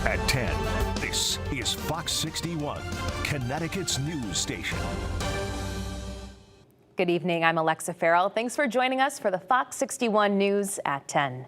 At 10, this is Fox 61, Connecticut's news station. Good evening, I'm Alexa Farrell. Thanks for joining us for the Fox 61 News at 10.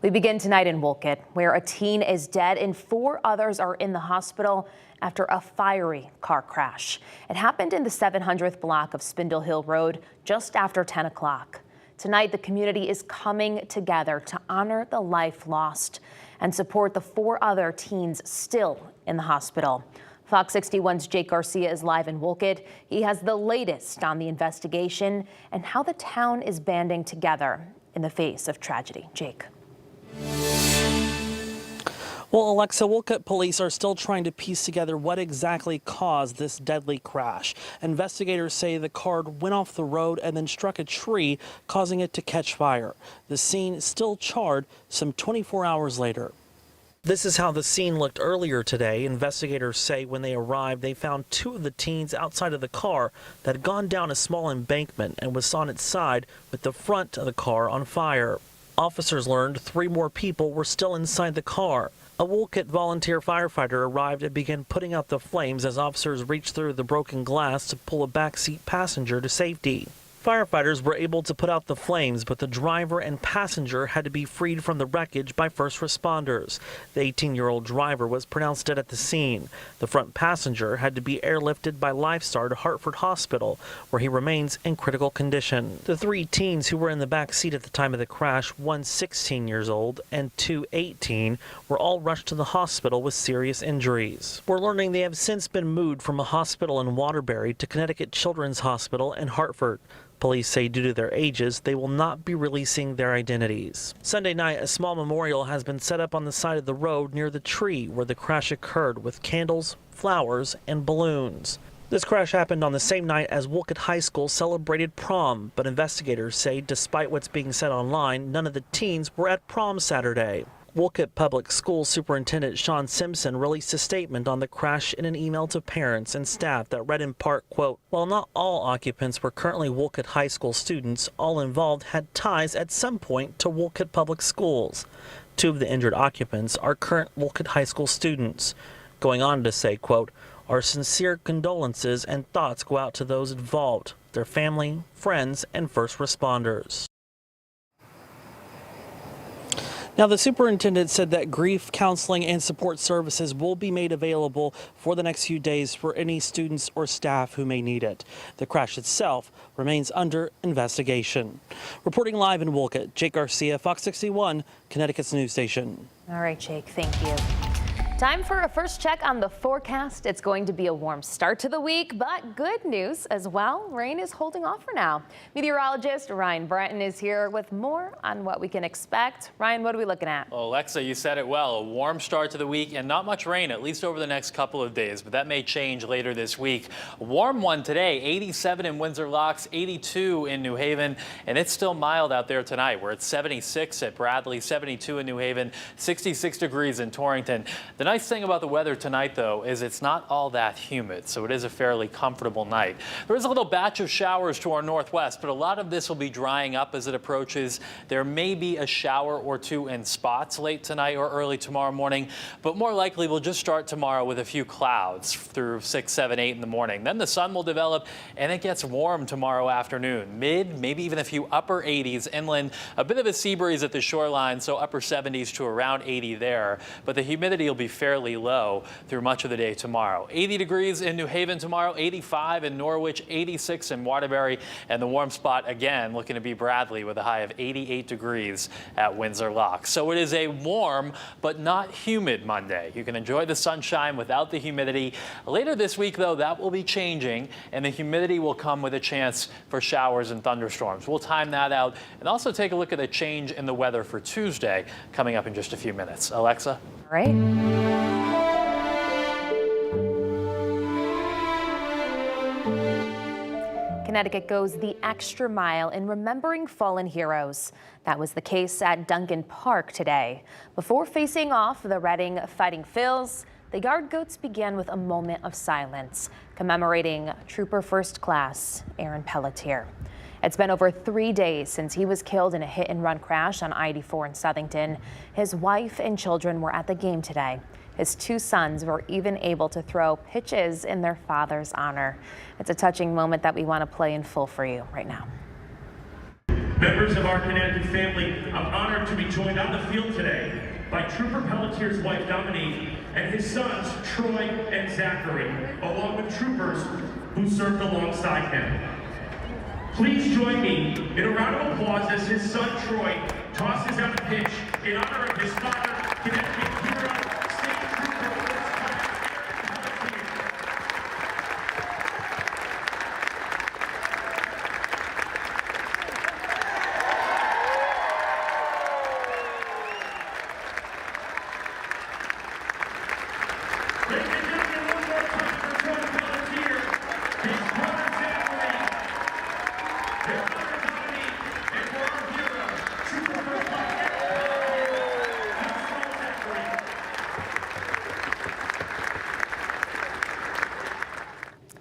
We begin tonight in Wolcott, where a teen is dead and 4 others are in the hospital after a fiery car crash. It happened in the 700th block of Spindle Hill Road just after 10 o'clock. Tonight, the community is coming together to honor the life lost and support the 4 other teens still in the hospital. Fox 61's Jake Garcia is live in Wolcott. He has the latest on the investigation and how the town is banding together in the face of tragedy. Jake. Well, Alexa, Wolcott police are still trying to piece together what exactly caused this deadly crash. Investigators say the car went off the road and then struck a tree, causing it to catch fire. The scene is still charred some 24 hours later. This is how the scene looked earlier today. Investigators say when they arrived, they found 2 of the teens outside of the car that had gone down a small embankment and was on its side with the front of the car on fire. Officers learned 3 more people were still inside the car. A Wolcott volunteer firefighter arrived and began putting out the flames as officers reached through the broken glass to pull a backseat passenger to safety. Firefighters were able to put out the flames, but the driver and passenger had to be freed from the wreckage by first responders. The 18-year-old driver was pronounced dead at the scene. The front passenger had to be airlifted by Lifestar to Hartford Hospital, where he remains in critical condition. The 3 teens who were in the back seat at the time of the crash, one 16 years old and 2 18, were all rushed to the hospital with serious injuries. We're learning they have since been moved from a hospital in Waterbury to Connecticut Children's Hospital in Hartford. Police say due to their ages, they will not be releasing their identities. Sunday night, a small memorial has been set up on the side of the road near the tree where the crash occurred with candles, flowers, and balloons. This crash happened on the same night as Wolcott High School celebrated prom, but investigators say despite what's being said online, none of the teens were at prom Saturday. Wolcott Public School Superintendent Sean Simpson released a statement on the crash in an email to parents and staff that read in part, quote, "While not all occupants were currently Wolcott High School students, all involved had ties at some point to Wolcott Public Schools. 2 of the injured occupants are current Wolcott High School students." Going on to say, quote, "Our sincere condolences and thoughts go out to those involved, their family, friends, and first responders." Now, the superintendent said that grief counseling and support services will be made available for the next few days for any students or staff who may need it. The crash itself remains under investigation. Reporting live in Wolcott, Jake Garcia, Fox 61, Connecticut's news station. All right, Jake, thank you. Time for a first check on the forecast. It's going to be a warm start to the week, but good news as well. Rain is holding off for now. Meteorologist Ryan Brenton is here with more on what we can expect. Ryan, what are we looking at? Well, Alexa, you said it well. A warm start to the week and not much rain, at least over the next couple of days, but that may change later this week. A warm one today, 87 in Windsor Locks, 82 in New Haven, and it's still mild out there tonight. We're at 76 at Bradley, 72 in New Haven, 66 degrees in Torrington. The nice thing about the weather tonight, though, is it's not all that humid, so it is a fairly comfortable night. There is a little batch of showers to our northwest, but a lot of this will be drying up as it approaches. There may be a shower or 2 in spots late tonight or early tomorrow morning, but more likely we'll just start tomorrow with a few clouds through 6, 7, 8 in the morning. Then the sun will develop and it gets warm tomorrow afternoon. Mid, maybe even a few upper 80s inland. A bit of a sea breeze at the shoreline, so upper 70s to around 80 there, but the humidity will be fairly low through much of the day tomorrow. 80 degrees in New Haven tomorrow, 85 in Norwich, 86 in Waterbury, and the warm spot again looking to be Bradley with a high of 88 degrees at Windsor Locks. So it is a warm but not humid Monday. You can enjoy the sunshine without the humidity. Later this week, though, that will be changing, and the humidity will come with a chance for showers and thunderstorms. We'll time that out and also take a look at the change in the weather for Tuesday coming up in just a few minutes. Alexa? All right. Connecticut goes the extra mile in remembering fallen heroes. That was the case at Duncan Park today. Before facing off the Reading Fighting Phils, the Yard Goats began with a moment of silence, commemorating Trooper First Class Aaron Pelletier. It's been over 3 days since he was killed in a hit-and-run crash on I-84 in Southington. His wife and children were at the game today. His two sons were even able to throw pitches in their father's honor. It's a touching moment that we want to play in full for you right now. Members of our Connecticut family, I'm honored to be joined on the field today by Trooper Pelletier's wife, Dominique, and his sons, Troy and Zachary, along with troopers who served alongside him. Please join me in a round of applause as his son, Troy, tosses out a pitch in honor of his father, Connecticut hero, State Trooper Pelletier. Ladies and gentlemen, one more time for Troy Pelletier, his brother Zachary, their mother Dominique, and for our hero, Trooper Pelletier, Zachary.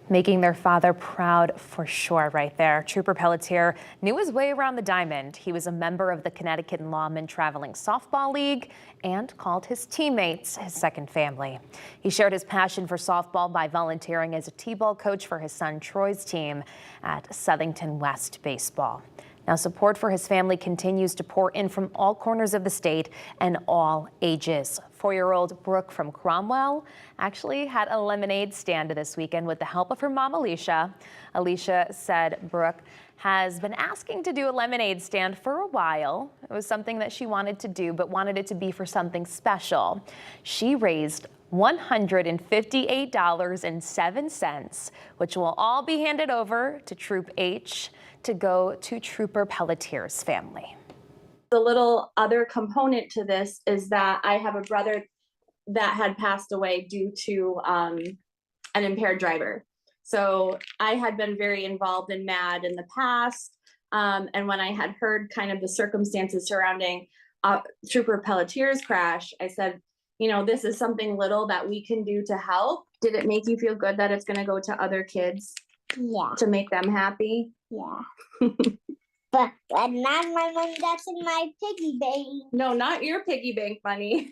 Making their father proud for sure right there. Trooper Pelletier knew his way around the diamond. He was a member of the Connecticut Lawmen Traveling Softball League and called his teammates his second family. He shared his passion for softball by volunteering as a t-ball coach for his son Troy's team at Southington West Baseball. Now, support for his family continues to pour in from all corners of the state and all ages. 4-year-old Brooke from Cromwell actually had a lemonade stand this weekend with the help of her mom, Alicia. Alicia said Brooke has been asking to do a lemonade stand for a while. It was something that she wanted to do, but wanted it to be for something special. She raised $158.07, which will all be handed over to Troop H to go to Trooper Pelletier's family. The little other component to this is that I have a brother that had passed away due to an impaired driver. So I had been very involved in MAD in the past. And when I had heard kind of the circumstances surrounding Trooper Pelletier's crash, I said, you know, this is something little that we can do to help. Did it make you feel good that it's going to go to other kids? Yeah. To make them happy? Yeah. but not my money that's in my piggy bank. No, not your piggy bank money.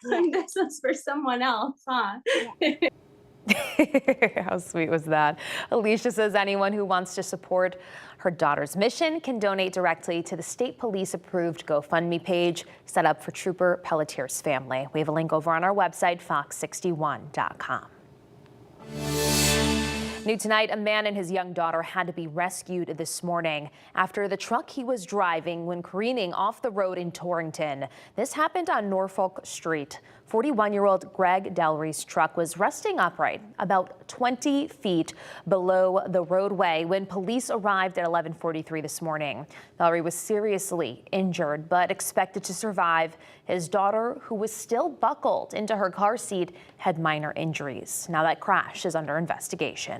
This was for someone else, huh? Yeah. How sweet was that? Alicia says anyone who wants to support her daughter's mission can donate directly to the state police approved GoFundMe page set up for Trooper Pelletier's family. We have a link over on our website, fox61.com. New tonight, a man and his young daughter had to be rescued this morning after the truck he was driving went careening off the road in Torrington. This happened on Norfolk Street. 41-year-old Greg Delry's truck was resting upright about 20 feet below the roadway when police arrived at 11:43 this morning. Delry was seriously injured but expected to survive. His daughter, who was still buckled into her car seat, had minor injuries. Now that crash is under investigation.